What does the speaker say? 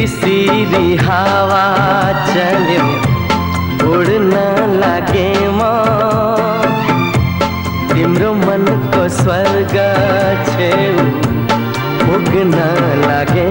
सिरी हावा चल्यो उड्न लागे म तिम्रो मनको स्वर्ग छेउ पुग्न लागे